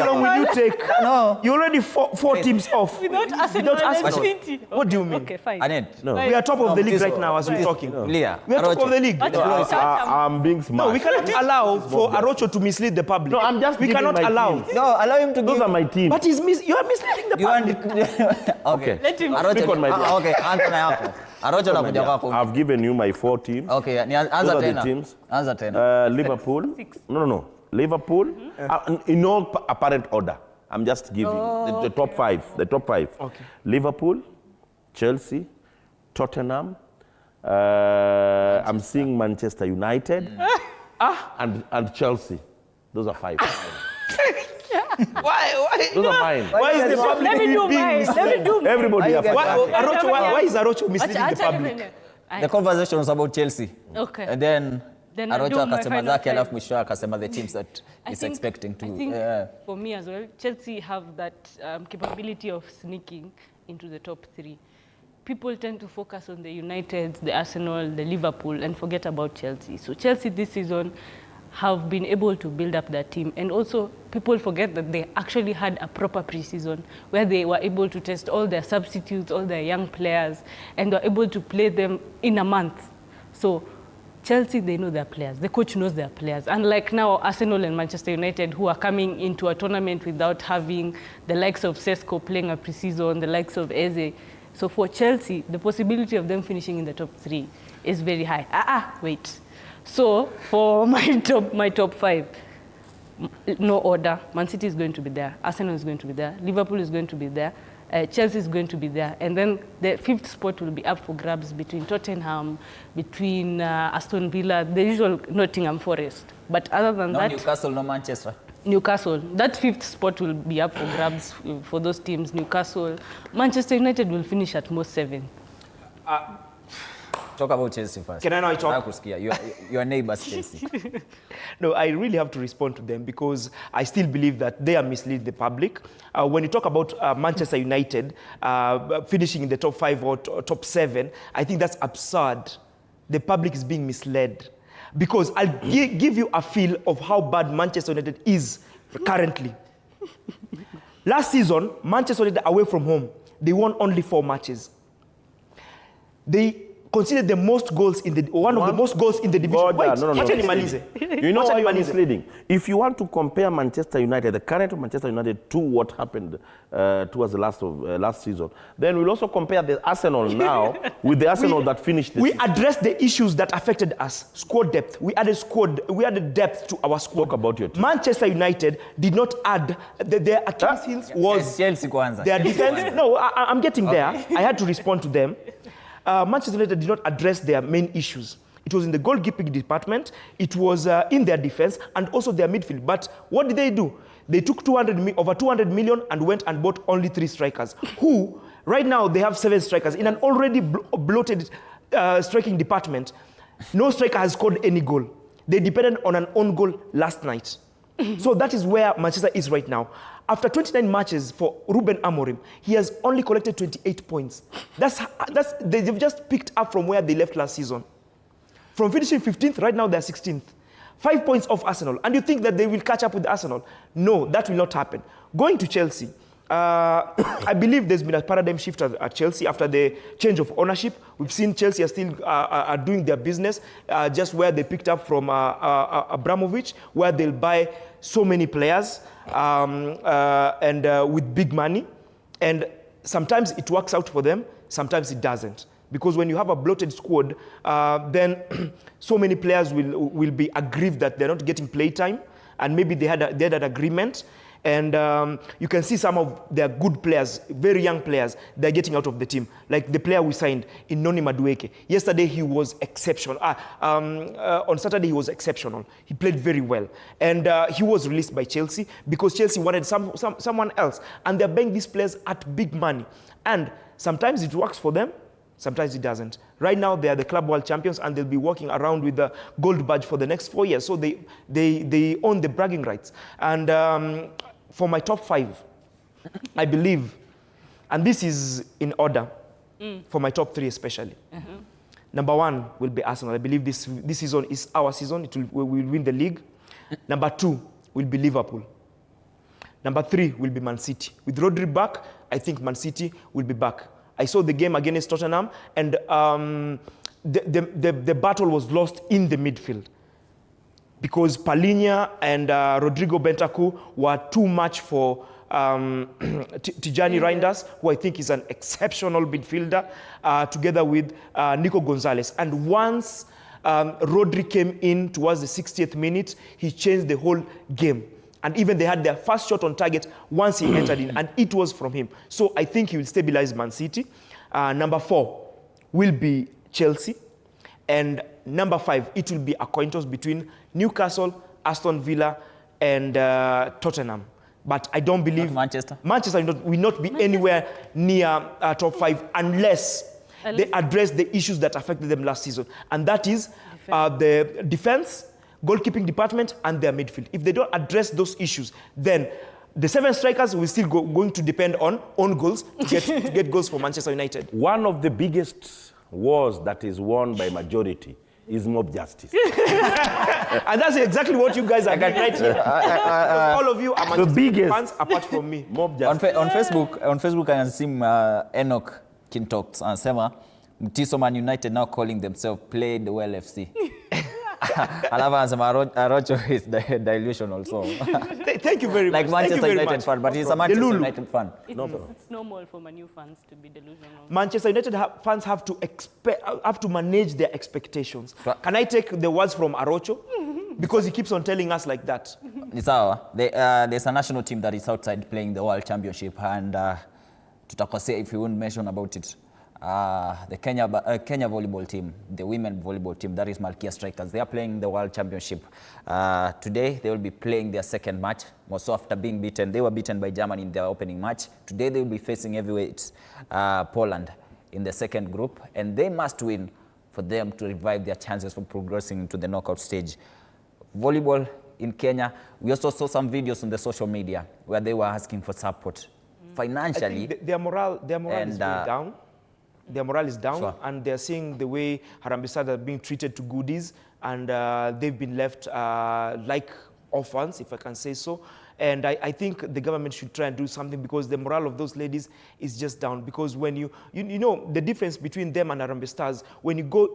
long will you take? No. You already 4 teams off. Without Arsenal and City. What do you mean? Okay, fine. No. We are top of the league right now as we're talking. We are top of the league. I'm being smart. No, we cannot allow for Arocho to mislead the public. No, I'm just We cannot allow. Teams. No, allow him to Those are my teams. But you are misleading the public. Okay. Let him Arocho, speak on my team. okay, answer na yako. Arocho na kuja kwako. I've given you my 4 teams. Okay, Those are the teams. Answer tena. Liverpool. No. Liverpool. In no apparent order. I'm just giving the top 5. The top 5. Okay. Liverpool, Chelsea, Tottenham. I'm seeing Manchester United and Chelsea. Those are 5. Why? Those are mine. Why is the public Let me do mine. Let me do mine. Everybody have why is Arocho misleading the public? The conversation was about Chelsea. Okay. And then Arocho akasema zake alafu mwisho akasema the teams that he's expecting to. I think for me as well, Chelsea have that capability of sneaking into the top 3. People tend to focus on the United, the Arsenal, the Liverpool, and forget about Chelsea. So Chelsea this season have been able to build up their team. And also, people forget that they actually had a proper preseason where they were able to test all their substitutes, all their young players, and were able to play them in a month. So Chelsea, they know their players. The coach knows their players. Unlike now, Arsenal and Manchester United, who are coming into a tournament without having the likes of Sesko playing a preseason, the likes of Eze. So for Chelsea, the possibility of them finishing in the top 3 is very high. Wait. So for my top 5, no order. Man City is going to be there. Arsenal is going to be there. Liverpool is going to be there. Chelsea is going to be there. And then the 5th spot will be up for grabs between Tottenham, between Aston Villa, the usual Nottingham Forest. But other than that... Newcastle, no Manchester. Newcastle. That 5th spot will be up for grabs for those teams. Newcastle. Manchester United will finish at most 7th. Talk about Chelsea first. Can I now talk? Your neighbors, Chelsea. No, I really have to respond to them because I still believe that they are misleading the public. When you talk about Manchester United finishing in the top 5 or top 7, I think that's absurd. The public is being misled. Because I'll give you a feel of how bad Manchester United is currently. Last season, Manchester United away from home, they won only 4 matches. They considered the most goals in the one of the most goals in the division. Wait, no. You know why you're misleading? If you want to compare Manchester United, the current of Manchester United, to what happened towards the last season, then we'll also compare the Arsenal now with the Arsenal that finished. We addressed the issues that affected us. Squad depth. We added depth to our squad. Talk about your team. Manchester United did not add. Their Achilles heels was Chelsea Kwanza. Their defense. No, I'm getting there. I had to respond to them. Manchester United did not address their main issues. It was in the goalkeeping department, it was in their defense, and also their midfield. But what did they do? They took over 200 million and went and bought only 3 strikers, who, right now, they have 7 strikers. In an already bloated striking department, no striker has scored any goal. They depended on an own goal last night. So that is where Manchester is right now. After 29 matches for Ruben Amorim, he has only collected 28 points. They've just picked up from where they left last season. From finishing 15th, right now they're 16th. 5 points off Arsenal. And you think that they will catch up with Arsenal? No, that will not happen. Going to Chelsea, I believe there's been a paradigm shift at Chelsea after the change of ownership. We've seen Chelsea are still doing their business, just where they picked up from Abramovich, where they'll buy so many players and with big money. And sometimes it works out for them, sometimes it doesn't. Because when you have a bloated squad, then so many players will be aggrieved that they're not getting play time, and maybe they had an agreement. And you can see some of their good players, very young players, they're getting out of the team. Like the player we signed, Inoni Madueke. Yesterday, he was exceptional. On Saturday, he was exceptional. He played very well. And he was released by Chelsea because Chelsea wanted someone else. And they're buying these players at big money. And sometimes it works for them, sometimes it doesn't. Right now, they are the club world champions, and they'll be walking around with the gold badge for the next 4 years. So they own the bragging rights. And for my top 5, I believe, and this is in order, for my top 3 especially. Number 1 will be Arsenal. I believe this season is our season. We will win the league. Number 2 will be Liverpool. Number 3 will be Man City. With Rodri back, I think Man City will be back. I saw the game against Tottenham, and the battle was lost in the midfield, because Palhinha and Rodrigo Bentancur were too much for Tijani Reinders, who I think is an exceptional midfielder, together with Nico Gonzalez. And once Rodri came in towards the 60th minute, he changed the whole game. And even they had their first shot on target once he entered in, and it was from him. So I think he will stabilize Man City. Number 4 will be Chelsea. And number 5, it will be a coin toss between Newcastle, Aston Villa, and Tottenham. But I don't believe Manchester will not be anywhere near top 5 unless they address the issues that affected them last season. And that is the defense, goalkeeping department, and their midfield. If they don't address those issues, then the 7 strikers will still going to depend on own goals to get goals for Manchester United. One of the biggest wars that is won by majority is mob justice. And that's exactly what you guys are doing right here. All of you are Manchester fans apart from me. Mob justice. On Facebook I see Enoch Kintox anasema Mtiso Man United now calling themselves Played Well FC. Alafu anasema Arocho is delusional also. Thank you very much. Like Manchester United fan, but he's a Manchester United fan. It's normal for Man U fans to be delusional. Manchester United fans have to manage their expectations. Can I take the words from Arocho? Because he keeps on telling us like that. Ni sawa. There's a national team that is outside playing the World Championship, and tutakosea if we won't mention about it. The Kenya volleyball team, the women volleyball team, that is Malkia Strikers, they are playing the World Championship. Today, they will be playing their second match, also after being beaten. They were beaten by Germany in their opening match. Today, they will be facing heavyweights Poland in the second group, and they must win for them to revive their chances for progressing into the knockout stage. Volleyball in Kenya, we also saw some videos on the social media where they were asking for support financially. I think their morale is going down. Their morale is down, Sure. and they're seeing the way Harambee Stars are being treated to goodies, and they've been left like orphans, if I can say so. And I think the government should try and do something, because the morale of those ladies is just down. Because when you know the difference between them and Harambee Stars, when you go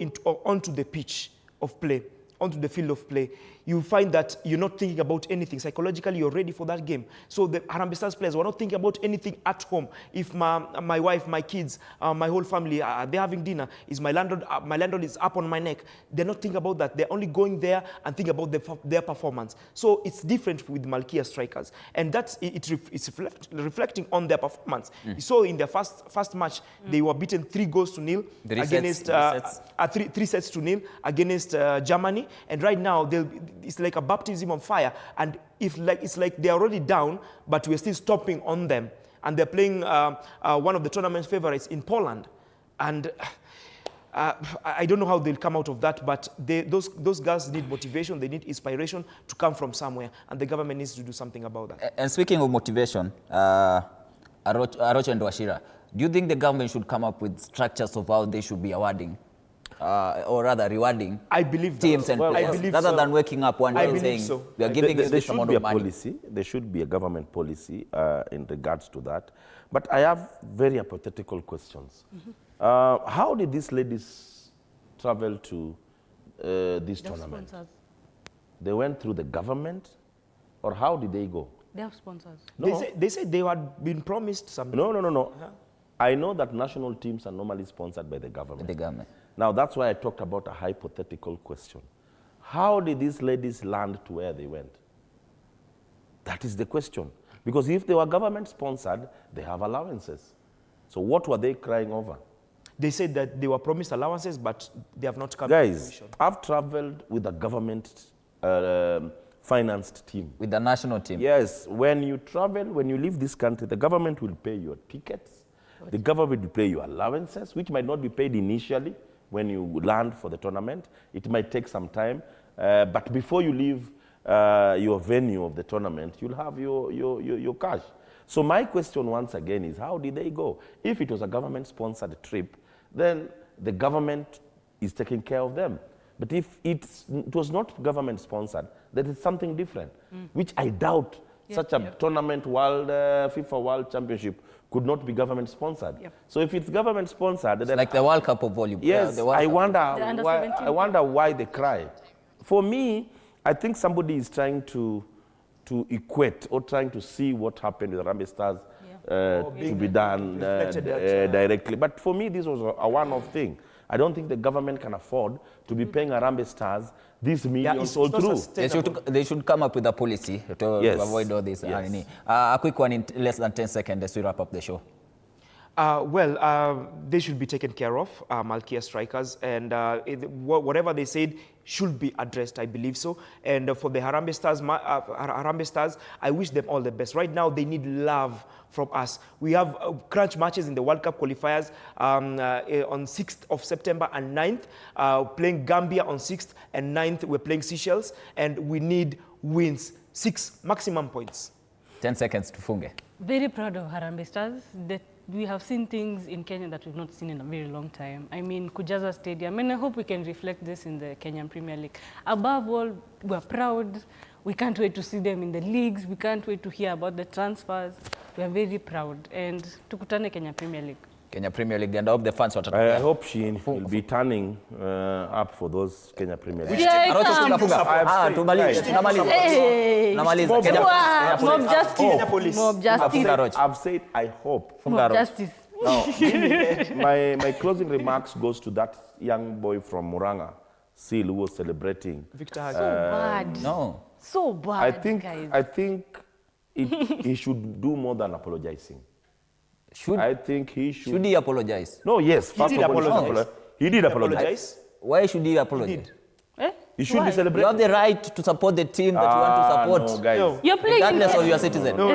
onto the pitch of play, onto the field of play, you find that you're not thinking about anything. Psychologically, you're ready for that game. So the Harambee Stars players were not thinking about anything at home. If my wife, my kids, my whole family, they're having dinner, is my landlord is up on my neck, they're not thinking about that. They're only going there and think about their performance. So it's different with Malkia Strikers. And that's it's reflecting on their performance. You saw in their first match, they were beaten 3-0 against 3-0 against Germany. And right now, it's like a baptism on fire. And it's like they're already down, but we're still stopping on them. And they're playing one of the tournament favorites in Poland. And I don't know how they'll come out of that, but those girls need motivation, they need inspiration to come from somewhere. And the government needs to do something about that. And speaking of motivation, Arocho and Washira, do you think the government should come up with structures of how they should be awarding? Or rather rewarding teams and players, rather than waking up one day and saying, we are giving you this amount of money. There should be a government policy in regards to that. But I have very hypothetical questions. How did these ladies travel to this tournament? Sponsors. They went through the government, or how did they go? They have sponsors. No. They said they had been promised something. No. I know that national teams are normally sponsored by the government. Now, that's why I talked about a hypothetical question. How did these ladies land to where they went? That is the question. Because if they were government-sponsored, they have allowances. So what were they crying over? They said that they were promised allowances, but they have not come. Guys, I've traveled with a government-financed team. With the national team? Yes. When you travel, when you leave this country, the government will pay your tickets. The government will pay your allowances, which might not be paid initially when you land for the tournament. It might take some time. But before you leave your venue of the tournament, you'll have your cash. So my question once again is, how did they go? If it was a government-sponsored trip, then the government is taking care of them. But if it was not government-sponsored, that is something different, which I doubt such a tournament, FIFA World Championship, could not be government-sponsored. So if it's government-sponsored... Then like the World Cup of Volleyball. Yes, I wonder why they cry. For me, I think somebody is trying to equate or trying to see what happened with Harambee Stars to be done directly. But for me, this was a one-off thing. I don't think the government can afford to be paying Harambee Stars these millions all through. They should come up with a policy to avoid all this. Yes. A quick one in less than 10 seconds as we wrap up the show. They should be taken care of, Malkia Strikers, and whatever they said should be addressed, I believe so. And for the Harambee Stars, I wish them all the best. Right now, they need love from us. We have crunch matches in the World Cup qualifiers on 6th of September and 9th, playing Gambia on 6th and 9th, we're playing Seychelles, and we need wins, 6 maximum points. 10 seconds to funge. Very proud of Harambee Stars. We have seen things in Kenya that we've not seen in a very long time. I mean, Kujaza Stadium, and I hope we can reflect this in the Kenyan Premier League. Above all, we're proud. We can't wait to see them in the leagues. We can't wait to hear about the transfers. We are very proud. And tukutane Kenya Premier League. Kenya Premier League, and I hope the fans will I hope she will be turning up for those Kenya Premier League. Mob justice. I've said I hope. Mob justice. Now, my closing remarks goes to that young boy from Muranga, Seal, who was celebrating. Victor So bad. No. So bad, guys. I think he should do more than apologizing. I think he should. Should he apologize? No, yes. He did apologize. He did apologize. Why should he apologize? He should be celebrated. You have the right to support the team that you want to support. No, guys. No. You're playing regardless of your citizen. You're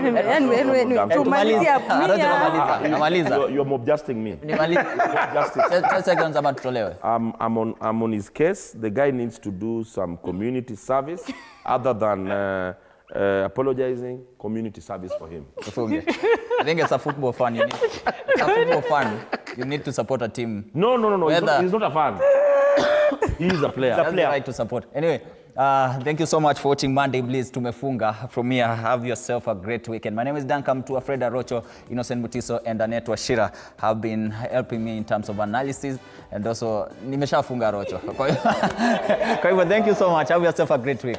adjusting me. 10 seconds about tutolewe. I'm on his case. The guy needs to do some community service other than apologizing. Community service for him. I think as a football fan, you need to support a team. No. He's not a fan. He's a player. He's a player. Right to support. Anyway, thank you so much for watching Monday Blitz. Tumefunga. From here, have yourself a great weekend. My name is Duncan Mtua, Fred Arocho, Innocent Mutiso, and Annette Washira have been helping me in terms of analysis, and also nimeshafunga Arocho. Kwa hivyo, thank you so much. Have yourself a great week.